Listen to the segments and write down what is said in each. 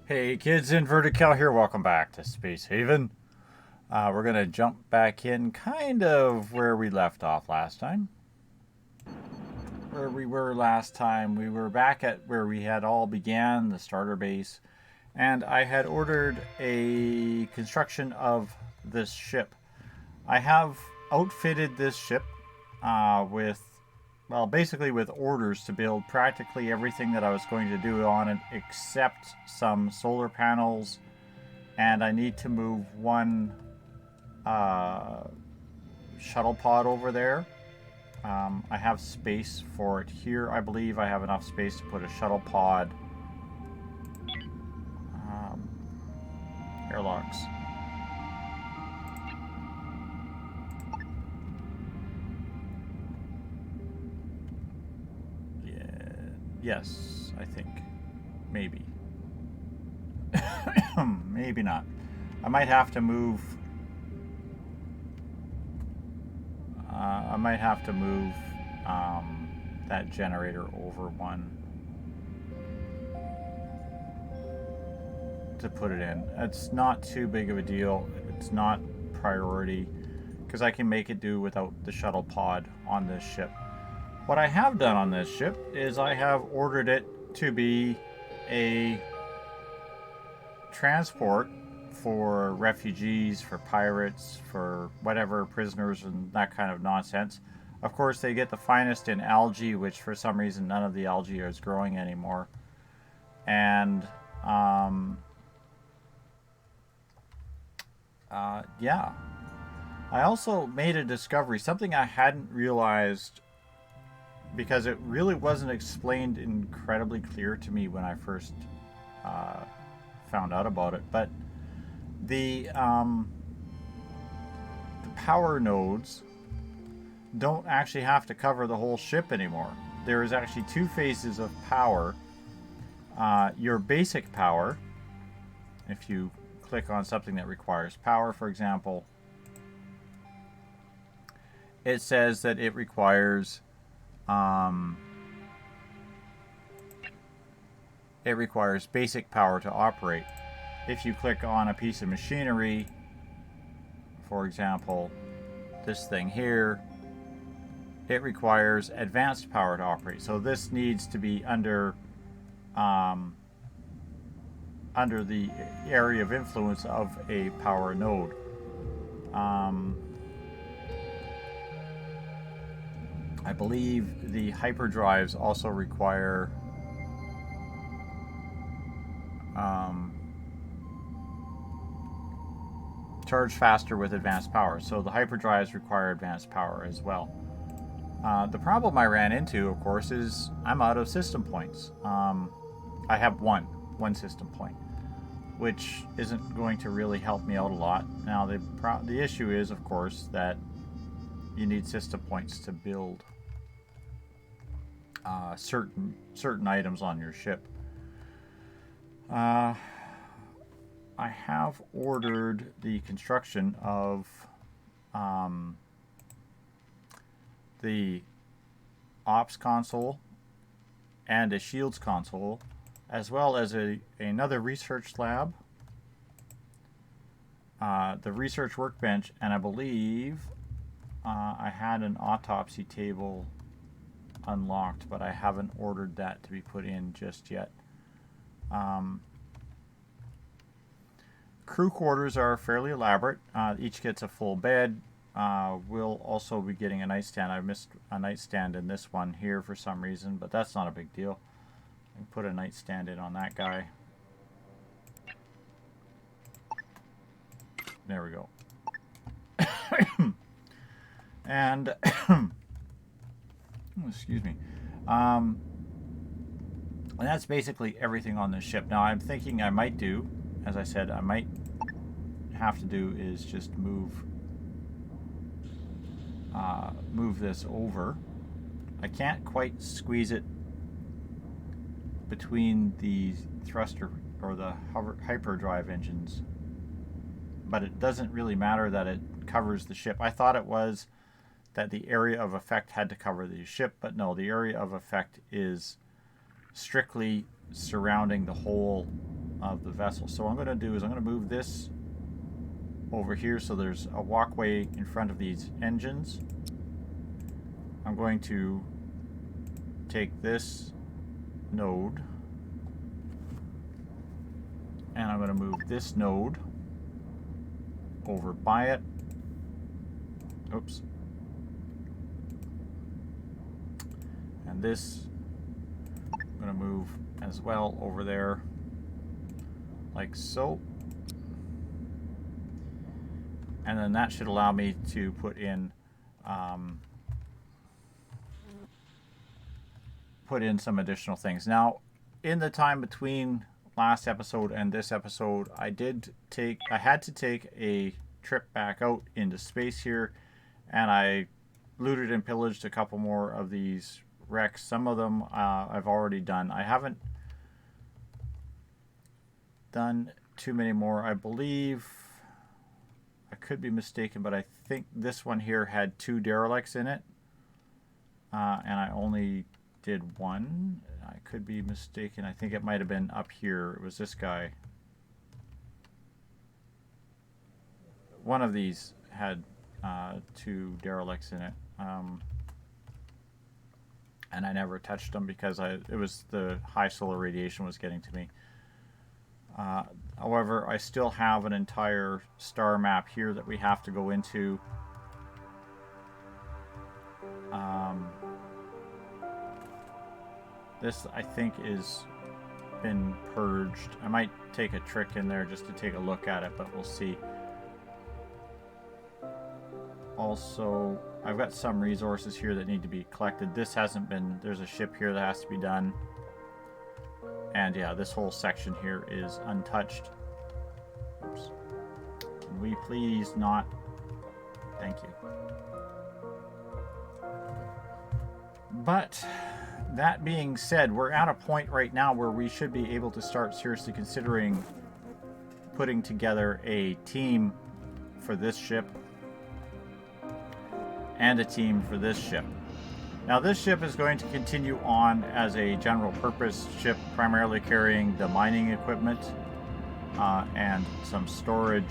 Hey kids, Inverted Cal here. Welcome back to Space Haven. We're going to jump back in kind of where we left off last time. Where we were last time, we were back at where we had all began, the starter base, and I had ordered a construction of this ship. I have outfitted this ship with, well, basically with orders to build practically everything that I was going to do on it except some solar panels, and I need to move one uh, shuttle pod over there. I have space for it here. I believe I have enough space to put a shuttle pod. Um, Airlocks. Yeah, yes, I think. Maybe. Maybe not. I might have to move. I might have to move that generator over one to put it in. It's not too big of a deal. It's not priority because I can make it do without the shuttle pod on this ship. What I have done on this ship is I have ordered it to be a transport for refugees, for pirates, for whatever, prisoners, and that kind of nonsense. Of course, they get the finest in algae, which for some reason none of the algae is growing anymore. And yeah, I also made a discovery, something I hadn't realized because it really wasn't explained incredibly clear to me when I first uh, found out about it. But the power nodes don't actually have to cover the whole ship anymore. There is actually two phases of power. Your basic power, if you click on something that requires power, for example, it says that it requires basic power to operate. If you click on a piece of machinery, for example, this thing here, it requires advanced power to operate. So this needs to be under the area of influence of a power node. I believe the hyperdrives also require charge faster with advanced power. So the hyperdrives require advanced power as well. The problem I ran into, of course, is I'm out of system points. I have one system point, which isn't going to really help me out a lot. Now the issue is, of course, that you need system points to build certain items on your ship. I have ordered the construction of the ops console and a shields console, as well as another research lab, the research workbench, and I believe I had an autopsy table unlocked, but I haven't ordered that to be put in just yet. Crew quarters are fairly elaborate. Each gets a full bed. We'll also be getting a nightstand. I missed a nightstand in this one here for some reason, but that's not a big deal. I can put a nightstand in on that guy. There we go. And excuse me. And that's basically everything on this ship. Now I'm thinking I might do, as I said, I might have to do is just move this over. I can't quite squeeze it between the thruster or the hyperdrive engines, but it doesn't really matter that it covers the ship. I thought it was that the area of effect had to cover the ship, but no, the area of effect is strictly surrounding the whole of the vessel. So what I'm going to do is I'm going to move this over here so there's a walkway in front of these engines. I'm going to take this node and I'm going to move this node over by it. Oops. And this I'm going to move as well over there, like so. And then that should allow me to put in some additional things. Now, in the time between last episode and this episode, I had to take a trip back out into space here, and I looted and pillaged a couple more of these wrecks. Some of them I've already done. I haven't done too many more. I believe, I could be mistaken, but I think this one here had 2 derelicts in it, and I only did 1. I could be mistaken. I think it might have been up here. It was this guy. One of these had 2 derelicts in it, and I never touched them because it was the high solar radiation was getting to me. However, I still have an entire star map here that we have to go into. This, I think, is been purged. I might take a trick in there just to take a look at it, but we'll see. Also, I've got some resources here that need to be collected. This hasn't been, there's a ship here that has to be done. And yeah, this whole section here is untouched. Oops. Can we please not? Thank you. But that being said, we're at a point right now where we should be able to start seriously considering putting together a team for this ship and a team for this ship. Now, this ship is going to continue on as a general purpose ship, primarily carrying the mining equipment and some storage.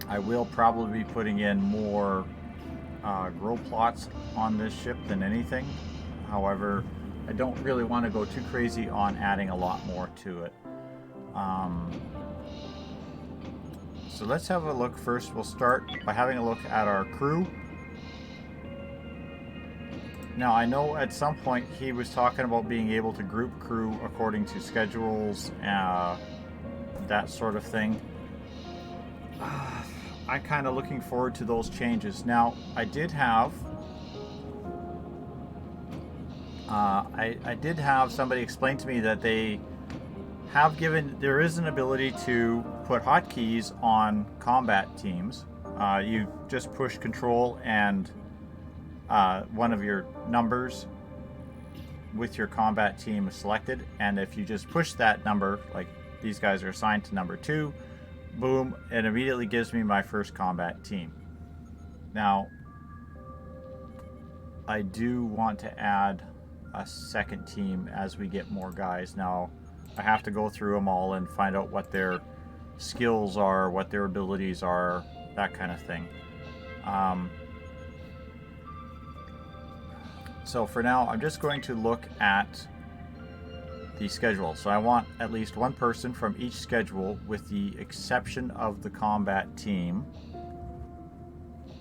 I will probably be putting in more grow plots on this ship than anything. However, I don't really want to go too crazy on adding a lot more to it. So let's have a look first. We'll start by having a look at our crew. Now, I know at some point he was talking about being able to group crew according to schedules, that sort of thing. I'm kind of looking forward to those changes. Now, I did have somebody explain to me that they have there is an ability to put hotkeys on combat teams. You just push control and one of your numbers with your combat team is selected, and if you just push that number, like these guys are assigned to number 2, boom, it immediately gives me my first combat team. Now, I do want to add a second team as we get more guys. Now, I have to go through them all and find out what their skills are, what their abilities are, that kind of thing. So for now, I'm just going to look at the schedule. So I want at least one person from each schedule, with the exception of the combat team,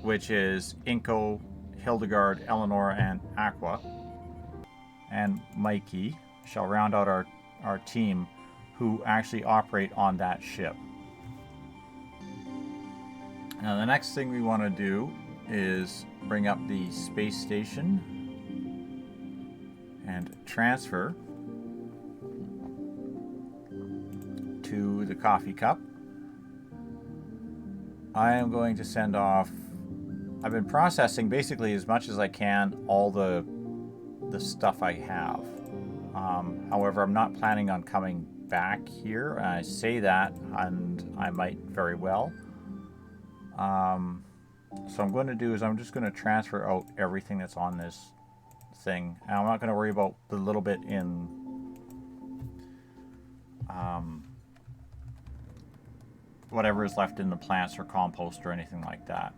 which is Inko, Hildegard, Eleanor, and Aqua. And Mikey shall round out our team who actually operate on that ship. Now the next thing we want to do is bring up the space station and transfer to the coffee cup. I am going to send off, I've been processing basically as much as I can all the stuff I have. However, I'm not planning on coming back here. And I say that, and I might very well. So I'm going to do is I'm just going to transfer out everything that's on this thing. And I'm not going to worry about the little bit in whatever is left in the plants or compost or anything like that.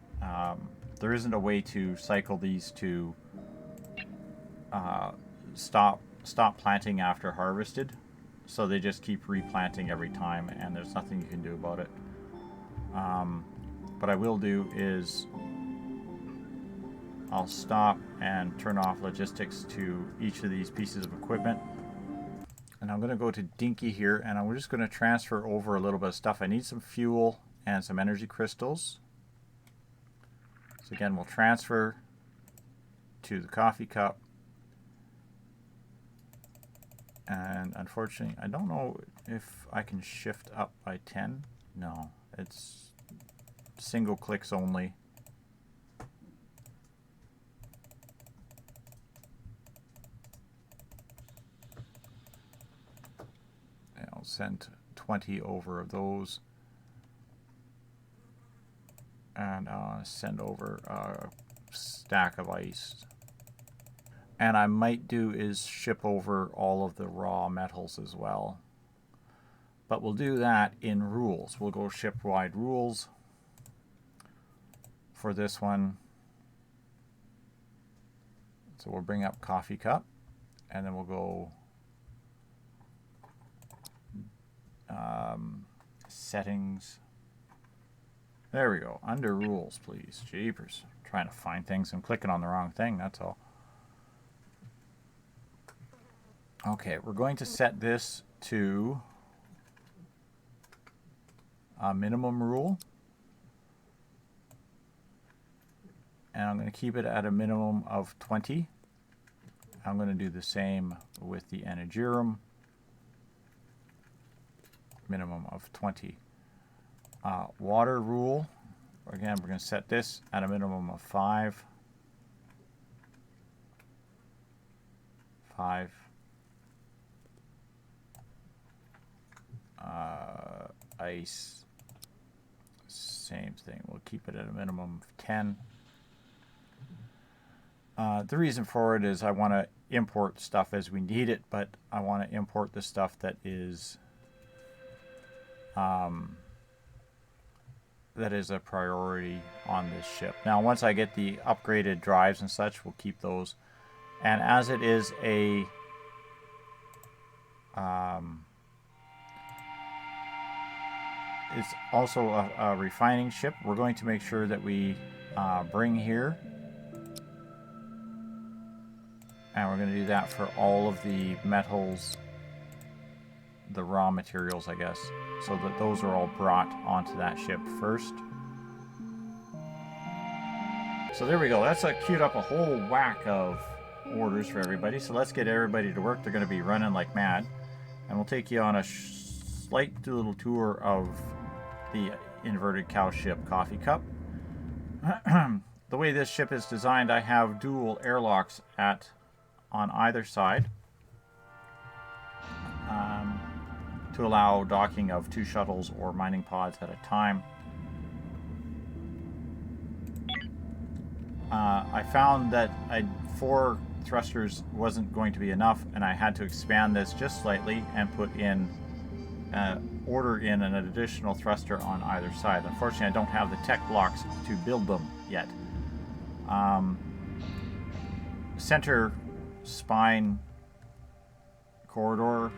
There isn't a way to cycle these to stop planting after harvested, so they just keep replanting every time, and there's nothing you can do about it. What I will do is I'll stop and turn off logistics to each of these pieces of equipment. And I'm going to go to Dinky here, and I'm just going to transfer over a little bit of stuff. I need some fuel and some energy crystals. So again, we'll transfer to the coffee cup. And unfortunately, I don't know if I can shift up by 10. No, it's single clicks only. I'll send 20 over of those, and send over a stack of ice. And I might do is ship over all of the raw metals as well, but we'll do that in rules. We'll go ship-wide rules for this one. So we'll bring up coffee cup, and then we'll go settings. There we go. Under rules, please. Jeepers. I'm trying to find things. I'm clicking on the wrong thing, that's all. Okay, we're going to set this to a minimum rule. And I'm going to keep it at a minimum of 20. I'm going to do the same with the Anagerum. Minimum of 20. Water rule. Again, we're going to set this at a minimum of 5. 5. Ice. Same thing. We'll keep it at a minimum of 10. The reason for it is I want to import stuff as we need it, but I want to import the stuff that is a priority on this ship. Now, once I get the upgraded drives and such, we'll keep those. And as it is a it's also a refining ship, we're going to make sure that we bring here. And we're going to do that for all of the metals, the raw materials, I guess, so that those are all brought onto that ship first. So there we go. That's queued up a whole whack of orders for everybody. So let's get everybody to work. They're going to be running like mad. And we'll take you on a slight little tour of the inverted cow ship Coffee Cup. The way this ship is designed, I have dual airlocks on either side to allow docking of 2 shuttles or mining pods at a time. I found that 4 thrusters wasn't going to be enough, and I had to expand this just slightly and order in an additional thruster on either side. Unfortunately, I don't have the tech blocks to build them yet. Center spine corridor,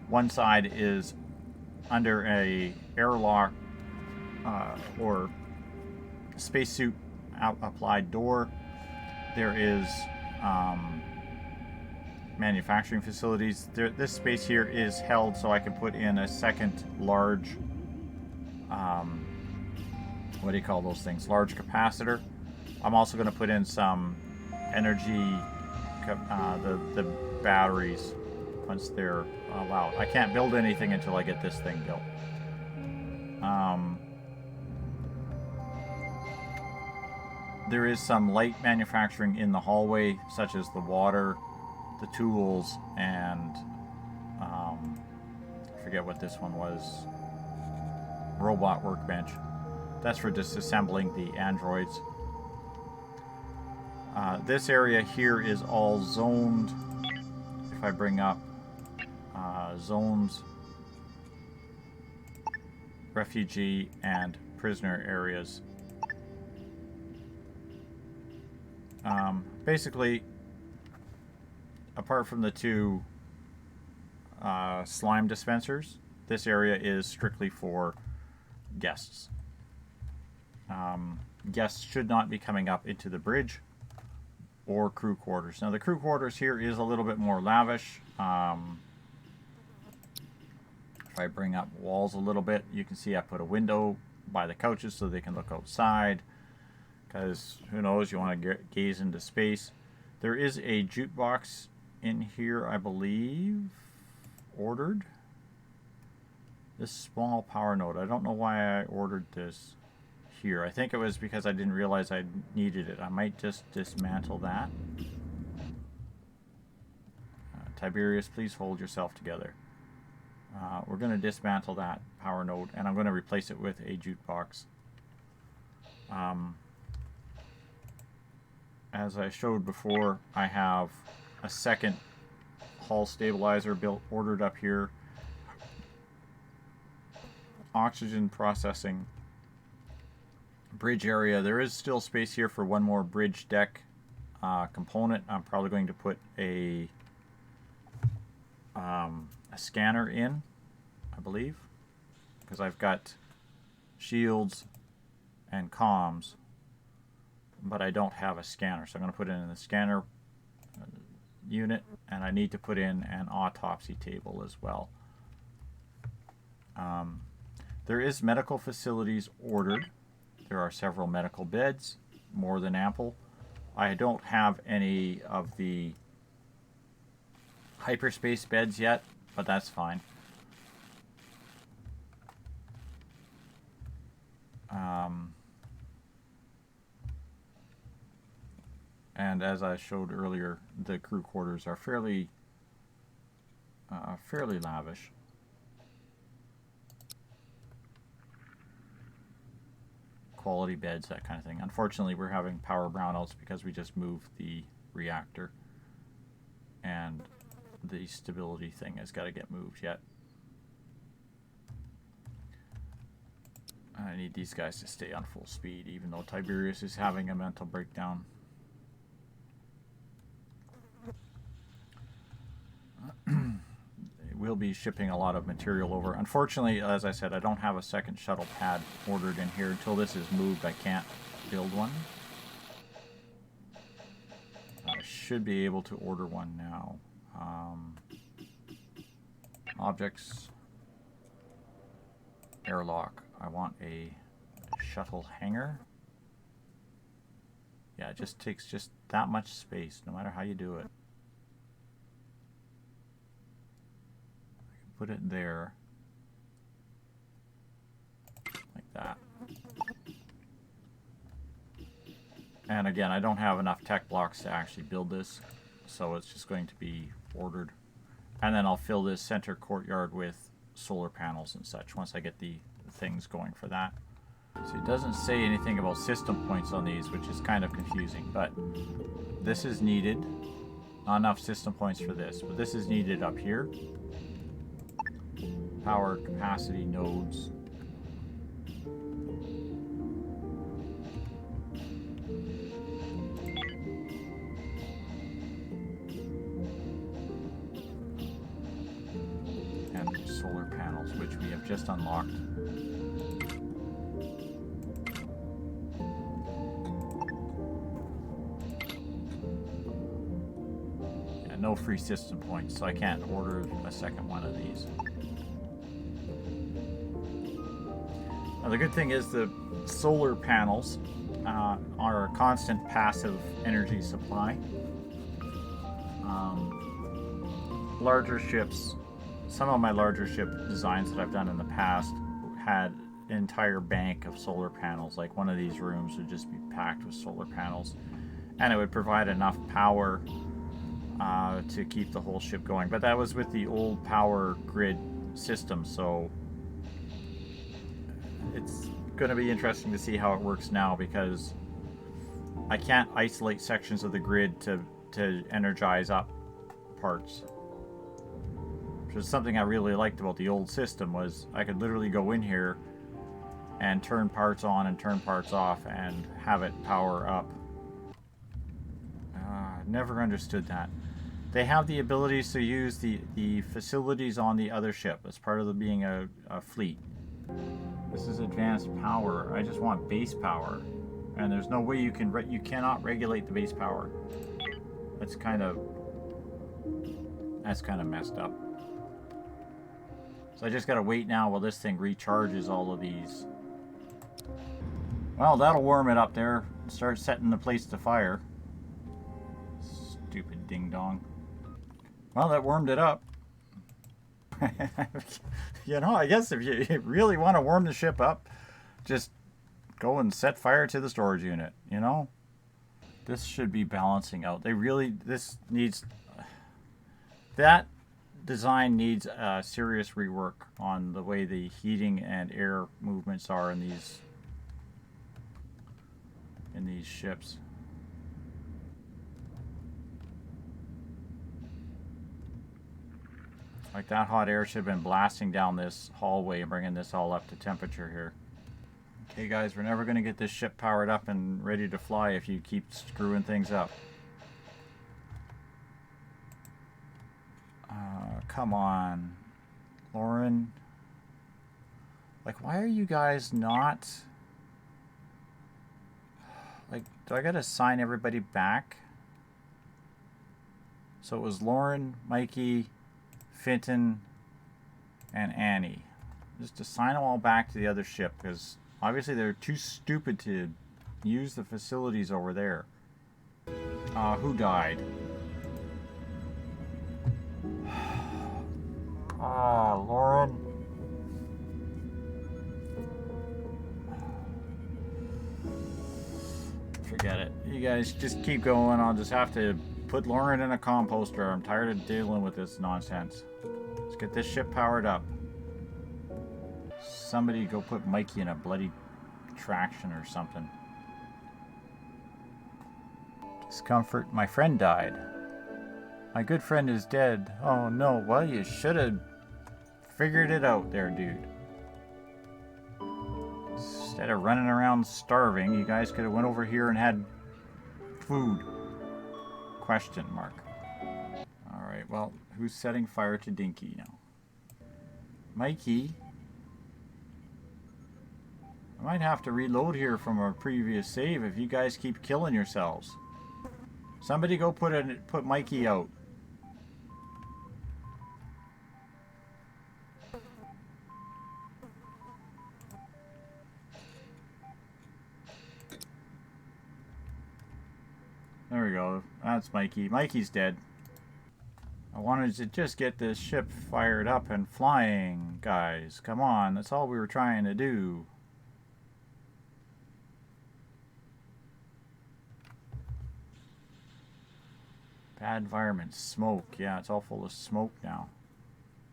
one side is under a airlock or spacesuit applied door. There is manufacturing facilities. This space here is held so I can put in a second large what do you call those things? Large capacitor. I'm also going to put in some energy, the batteries once they're allowed. I can't build anything until I get this thing built. There is some light manufacturing in the hallway, such as the water, the tools, and I forget what this one was. Robot workbench. That's for disassembling the androids. This area here is all zoned. If I bring up zones, refugee, and prisoner areas. Basically, apart from the two slime dispensers, this area is strictly for guests. Guests should not be coming up into the bridge or crew quarters. Now the crew quarters here is a little bit more lavish. If I bring up walls a little bit, you can see I put a window by the couches so they can look outside, because who knows, you want to gaze into space. There is a jukebox in here, I believe, ordered. This small power node, I don't know why I ordered this here. I think it was because I didn't realize I needed it. I might just dismantle that. Tiberius, please hold yourself together. We're going to dismantle that power node, and I'm going to replace it with a jukebox. As I showed before, I have a second hull stabilizer ordered up here. Oxygen processing. Bridge area. There is still space here for one more bridge deck component. I'm probably going to put a scanner in, I believe, because I've got shields and comms, but I don't have a scanner, so I'm going to put it in the scanner unit, and I need to put in an autopsy table as well. There is medical facilities ordered. There are several medical beds, more than ample. I don't have any of the hyperspace beds yet, but that's fine. And as I showed earlier, the crew quarters are fairly lavish. Quality beds, that kind of thing. Unfortunately, we're having power brownouts because we just moved the reactor, and the stability thing has got to get moved yet. I need these guys to stay on full speed, even though Tiberius is having a mental breakdown. We'll be shipping a lot of material over. Unfortunately, as I said, I don't have a second shuttle pad ordered in here. Until this is moved, I can't build one. I should be able to order one now. Objects. Airlock. I want a shuttle hangar. Yeah, it just takes just that much space, no matter how you do it. Put it there, like that. And again, I don't have enough tech blocks to actually build this, so it's just going to be ordered. And then I'll fill this center courtyard with solar panels and such once I get the things going for that. So it doesn't say anything about system points on these, which is kind of confusing, but this is needed. Not enough system points for this, but this is needed up here. Power capacity nodes. And solar panels, which we have just unlocked. Yeah, no free system points, so I can't order a second one of these. Now, the good thing is the solar panels are a constant passive energy supply. Larger ships, some of my larger ship designs that I've done in the past had an entire bank of solar panels. Like one of these rooms would just be packed with solar panels, and it would provide enough power to keep the whole ship going. But that was with the old power grid system, so it's going to be interesting to see how it works now, because I can't isolate sections of the grid to energize up parts. which is something I really liked about the old system, was I could literally go in here and turn parts on and turn parts off and have it power up. Never understood that. They have the abilities to use the facilities on the other ship as part of being a fleet. This is advanced power. I just want base power, and there's no way you cannot regulate the base power. That's kind of messed up. So I just gotta wait now while this thing recharges all of these. Well, that'll warm it up there. Start setting the place to fire. Stupid ding dong. Well, that warmed it up. You know, I guess if you really want to warm the ship up, just go and set fire to the storage unit, you know? This should be balancing out. This needs... That design needs serious rework on the way the heating and air movements are in these ships. Like, that hot air should have been blasting down this hallway and bringing this all up to temperature here. Okay, guys, we're never going to get this ship powered up and ready to fly if you keep screwing things up. Come on. Lauren. Like, why are you guys not... Like, do I got to sign everybody back? So it was Lauren, Mikey, Fenton, and Annie. Just to sign them all back to the other ship, because obviously they're too stupid to use the facilities over there. Who died? Lauren. Forget it. You guys just keep going. I'll just have to put Lauren in a composter. I'm tired of dealing with this nonsense. Let's get this ship powered up. Somebody go put Mikey in a bloody traction or something. Discomfort. My friend died. My good friend is dead. Oh no. Well, you should have figured it out there, dude. Instead of running around starving, you guys could have went over here and had food. Question mark. Alright, well, who's setting fire to Dinky now? Mikey. I might have to reload here from our previous save if you guys keep killing yourselves. Somebody go put Mikey out. There we go. That's Mikey. Mikey's dead. I wanted to just get this ship fired up and flying, guys. Come on. That's all we were trying to do. Bad environment. Smoke. Yeah, it's all full of smoke now.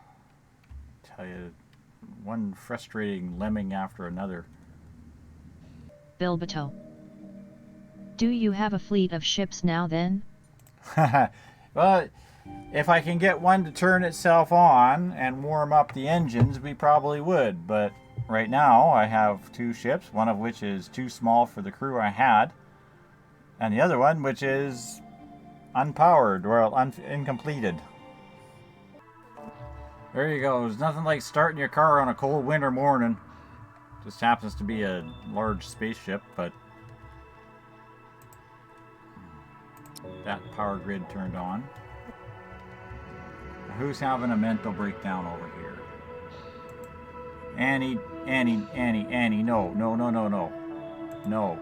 I tell you, one frustrating lemming after another. Bilbato. Do you have a fleet of ships now then? Well, if I can get one to turn itself on and warm up the engines, we probably would. But right now I have 2 ships, one of which is too small for the crew I had. And the other one which is unpowered, or incompleted. There you go. There's nothing like starting your car on a cold winter morning. Just happens to be a large spaceship, but that power grid turned on. Who's having a mental breakdown over here? Annie, no. No.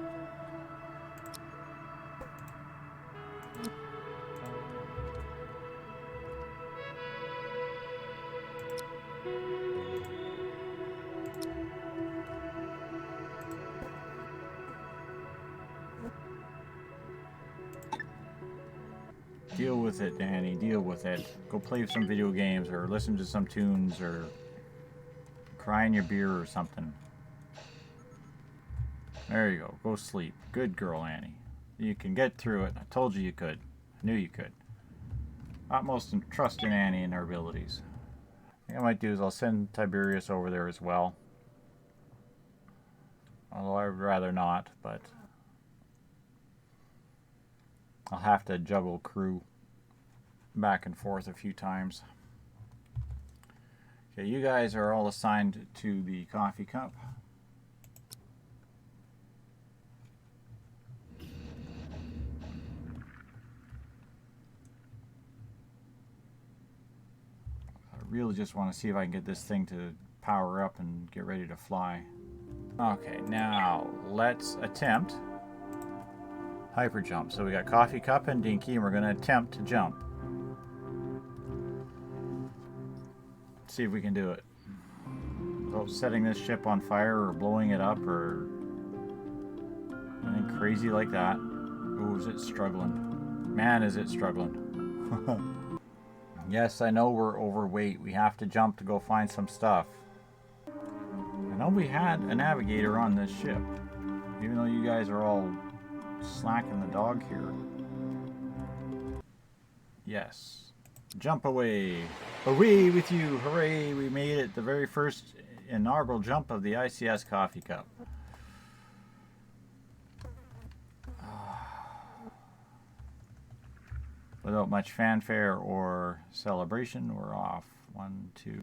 Deal with it, Danny. Deal with it. Go play some video games or listen to some tunes or cry in your beer or something. There you go. Go sleep. Good girl, Annie. You can get through it. I told you you could. I knew you could. Utmost trust in Annie and her abilities. What I might do is I'll send Tiberius over there as well. Although I would rather not, but I'll have to juggle crew back and forth a few times. Okay, you guys are all assigned to the coffee cup. I really just want to see if I can get this thing to power up and get ready to fly. Okay, now let's attempt hyper jump. So we got coffee cup and Dinky, and we're going to attempt to jump. Let's see if we can do it without setting this ship on fire or blowing it up or anything crazy like that. Oh, is it struggling? Man, is it struggling. Yes, I know we're overweight. We have to jump to go find some stuff. I know we had a navigator on this ship, even though you guys are all slacking the dog here. Yes. Jump away. Away with you. Hooray, we made it. The very first inaugural jump of the ICS coffee cup. Without much fanfare or celebration, we're off. 1, 2.